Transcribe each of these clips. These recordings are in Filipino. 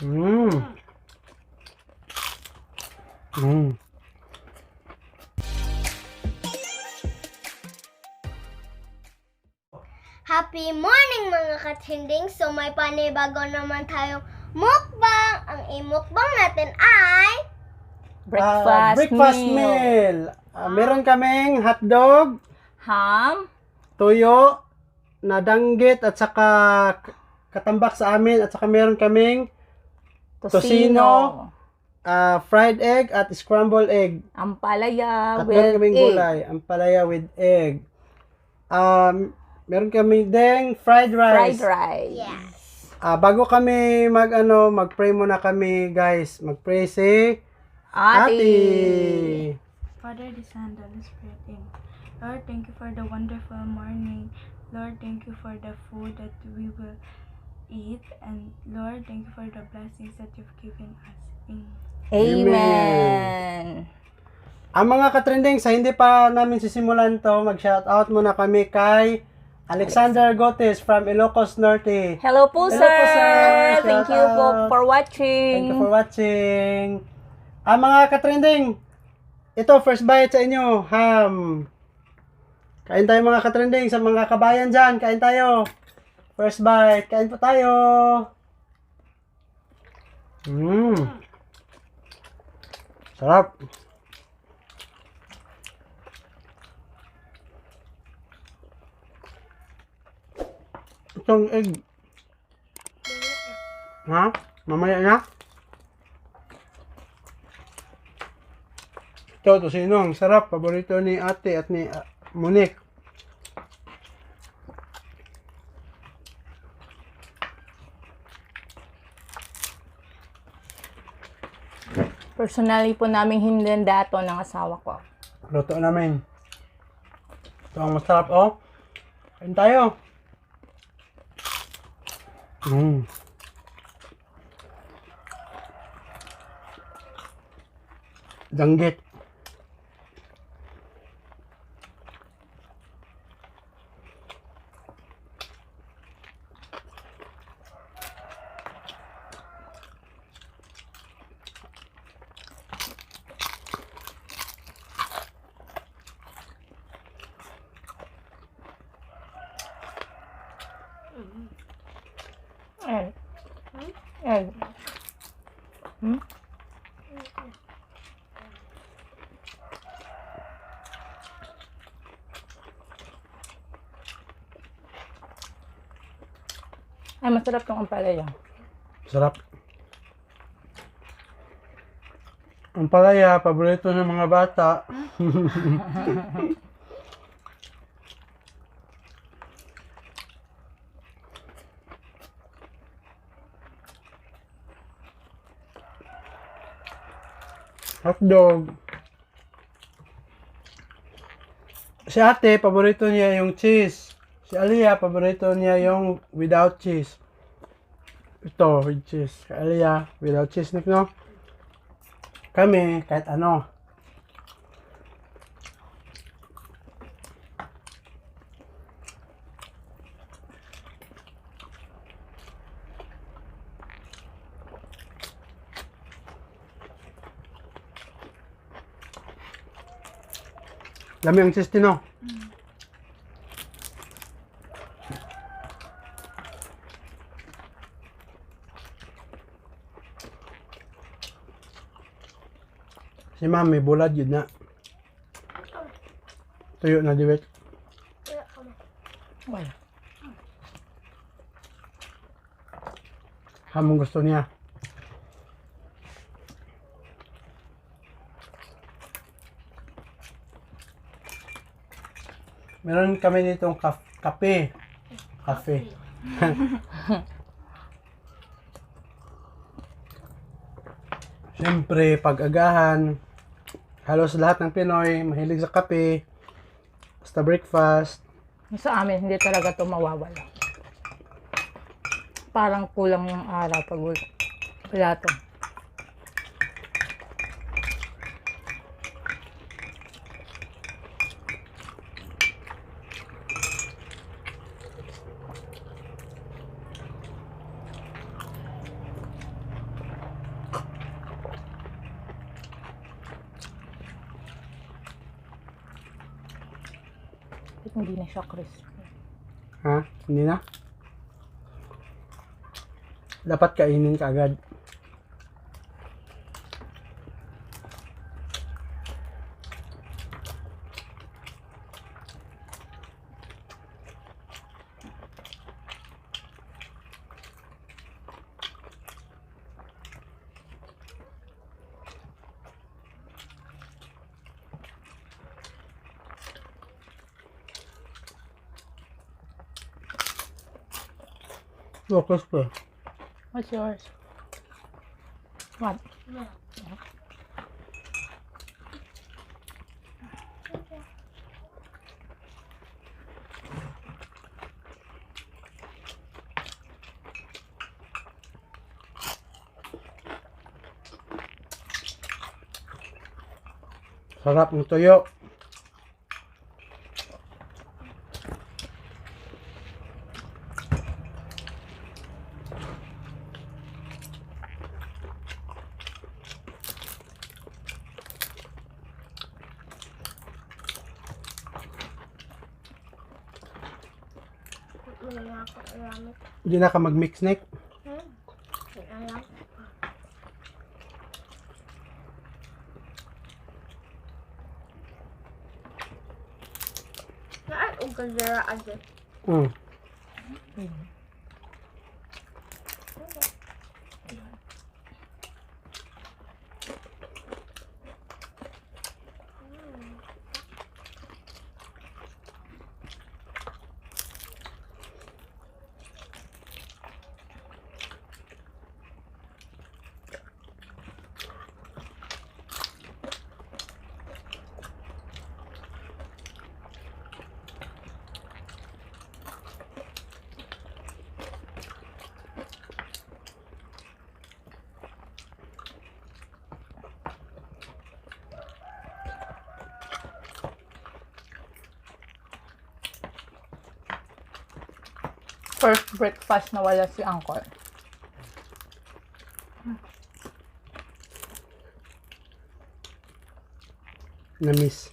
Mm. Mm. Happy morning mga katrending! So may panibago naman tayong mukbang. Ang i-mukbang natin ay Breakfast meal. Meron kaming hotdog, Ham, tuyo, na danggit at saka katambak sa amin at saka meron kaming tosino, fried egg at scrambled egg. ampalaya, At meron with kaming egg. gulay, ampalaya with egg. Meron kami ding fried rice. Fried rice. yes. Bago kami mag-pray muna kami, guys. Mag-pray si Ate. Father, the Son, the Holy Spirit, Amen. Lord, thank you for the wonderful morning. Lord, thank you for the food that we will eat. And Lord, thank you for the blessings that you've given us. Amen. Amen. Ang mga katrending, sa hindi pa namin sisimulan to, mag-shoutout muna kami kay Alexander Gotes from Ilocos Norte. Hello po, Hello sir. po, sir. Thank you Shout po out. for watching. Thank you for watching. Ang mga katrending, ito, first bite sa inyo, ham. Kain tayo mga katrending, sa mga kabayan dyan, kain tayo. First bite, kain po tayo. Sarap. Itong egg. Ha? Mamaya na? Ito, tosino. Ang sarap. Paborito ni ate at ni Monique. Personally po namin hinanda to ng asawa ko. Luto namin. Ito ang masarap, oh. Kain tayo. Danggit. Egg. Egg. Ay, masarap tong ampalaya. Sarap. Ang palaya, paborito ng mga bata. Hotdog. Si ate, paborito niya yung cheese. Si Aliyah, paborito niya yung without cheese. Ito, with cheese. Si Aliyah, without cheese, no? Kami, kahit ano. Dami ang cheese, Tino. Si Mami, bulad yun na. Tuyo na diwet. Wala. Hamong gusto niya. Meron kami ditong kape. Kape. Siyempre, pag-agahan, halos lahat ng Pinoy mahilig sa kape. Basta breakfast. Sa amin, hindi talaga to mawawala. Parang kulang yung araw pag wala to. Hindi na siya crispy. Ha? Hindi na? Dapat kainin ka agad. Oh, crispy. What's yours? What? Sarap ng tuyo. Wala ako alam. Hindi na ka mag-mix, Nick. Alam. Naan ang kaldera ate. Mm. First breakfast na wala si Uncle. Na-miss.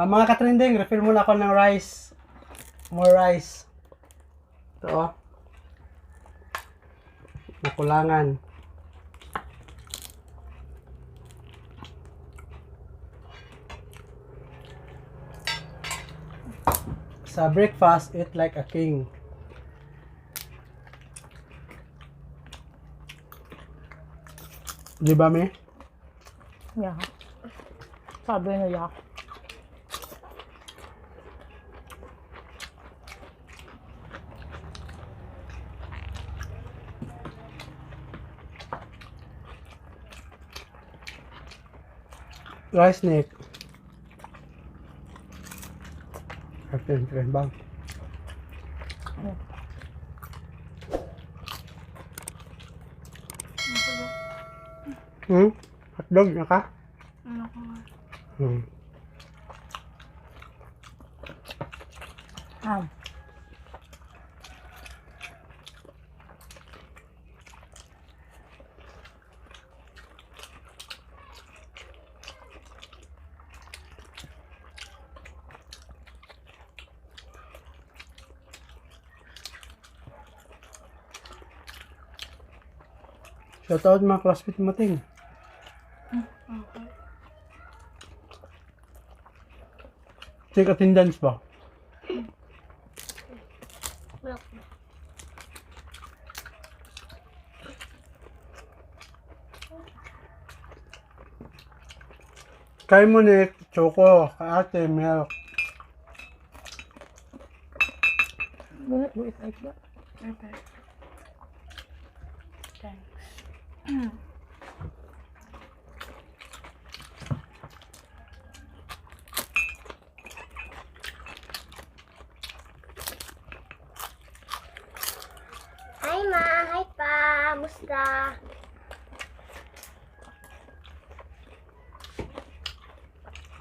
Mga katrending, refill muna ako ng rice. More rice. Ito, oh. Nakulangan. Sa breakfast, eat like a king. Di ba, me? Yeah. Sabi nila. Rice, Nick. Keren bang. Hotdog na ka? Ano ko nga? Ah. Shoutout mga classmate mo, Ting. Okay. Check attendance ba? Kay mo, Nick. Choco. Kay ate, milk. can't do it like that. Okay. Thanks. Hi ma, hi pa, musta?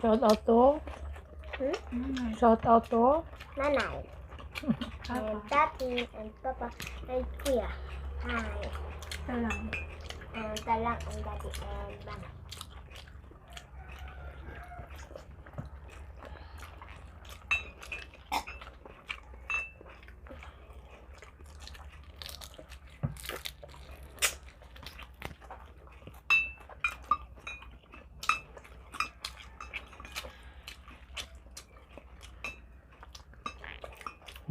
Shout out to. Shout out to. Nanay. And Tati and Papa and Kuya. Hi. Salam. And Talang and Daddy and Mama.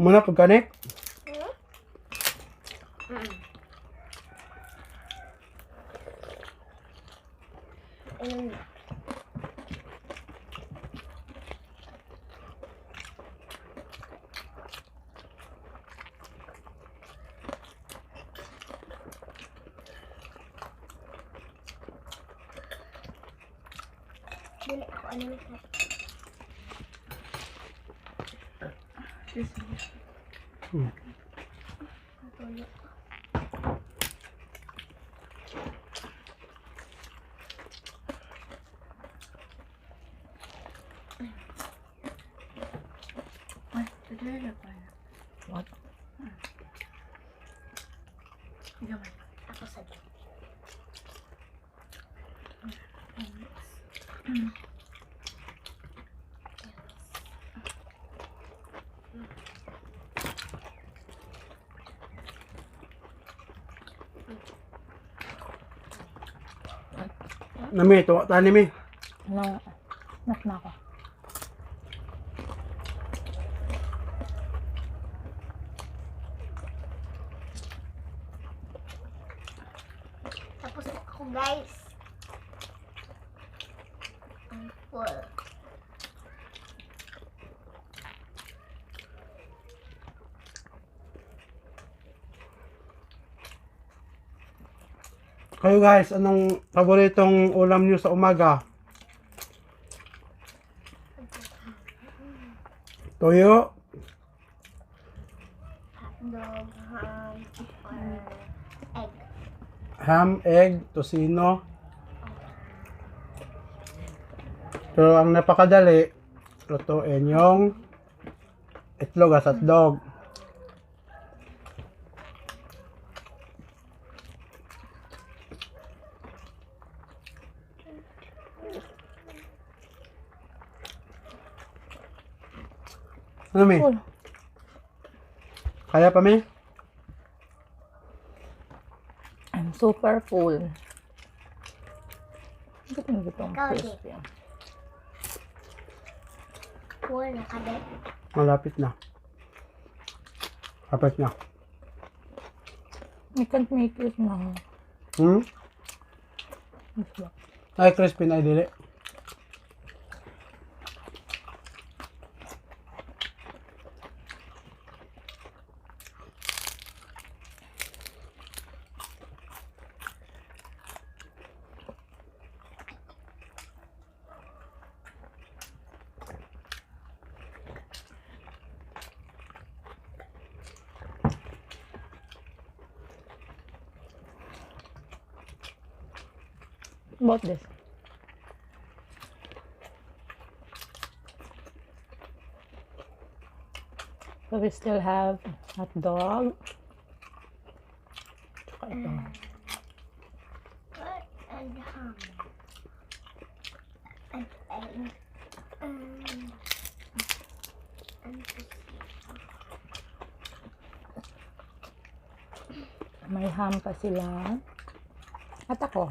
Muna pagkanik. And dili ako ano na sa This is tulo. Ay, tuloy pa. What? Ikaw. Ako sa Nami, tuwa tani mi. Ano? Nak na ako. Tapos ako guys. I'm full. Kayo guys, anong paboritong ulam nyo sa umaga? Toyo, Hotdog, ham, or egg. ham, egg, tosino. Pero ang napakadali, lutuin yung itlog at hotdog. Ano mi? Full. Kaya pa mi? I'm super full. Bakit hindi itong Ikaw, crispy? Full na kada. Malapit na. Kapit na. I can't make it now. Hmm? Ay, crispy na dili. About this. So we still have hot dog. Tsaka ito. And ham. And egg. And May ham pa sila. At ako.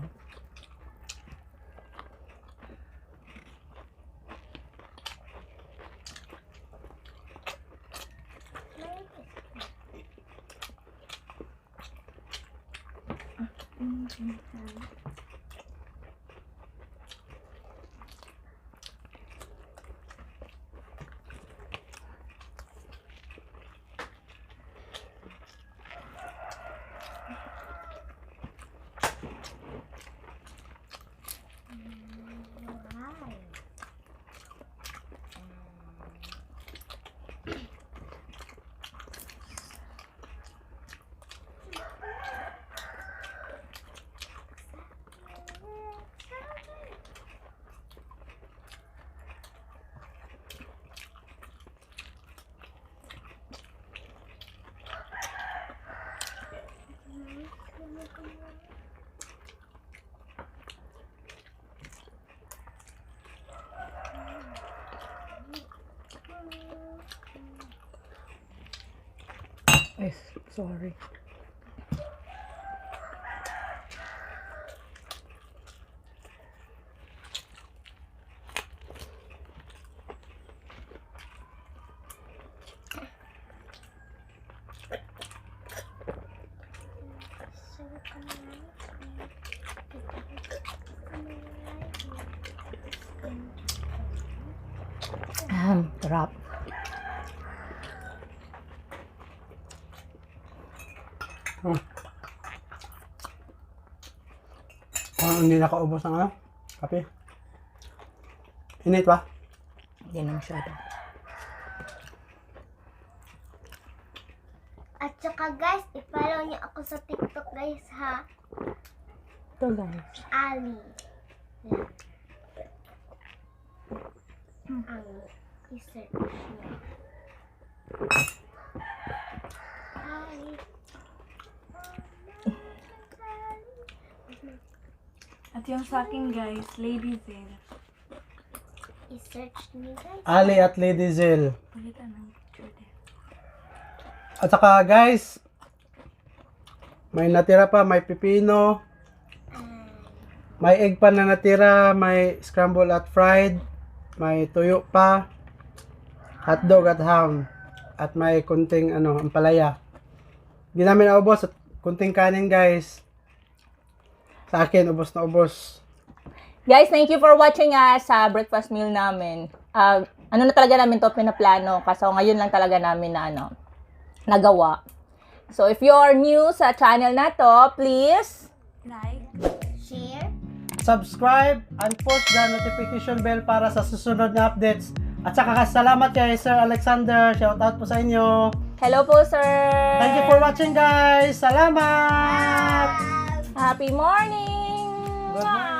Ay, sorry. Sarap. Hindi nakaubos ng ano? Kape. Init ba? Hindi na masyado. At saka guys, i-follow niyo ako sa TikTok guys ha. Ito guys. Ali. Ang i-search niyo. Ali. At yung sa akin guys, Lady Zell. I-search niyo guys. Ali at Lady Zell. Palitan ng picture din. At saka guys, may natira pa, may pipino, may egg pa na natira, may scramble at fried, may tuyo pa, hotdog at ham, at may kunting ampalaya. Hindi namin naubos at kunting kanin guys. Sa akin, ubos na ubos. Guys, thank you for watching sa breakfast meal namin. Ano na talaga namin to pinaplano kaso ngayon lang talaga namin na nagawa. So if you're new sa channel na to, please Like, Share. Subscribe and push the notification bell para sa susunod na updates. At saka salamat kay Sir Alexander. Shout out po sa inyo. hello po sir. Thank you for watching guys. Salamat! Happy morning. Good morning.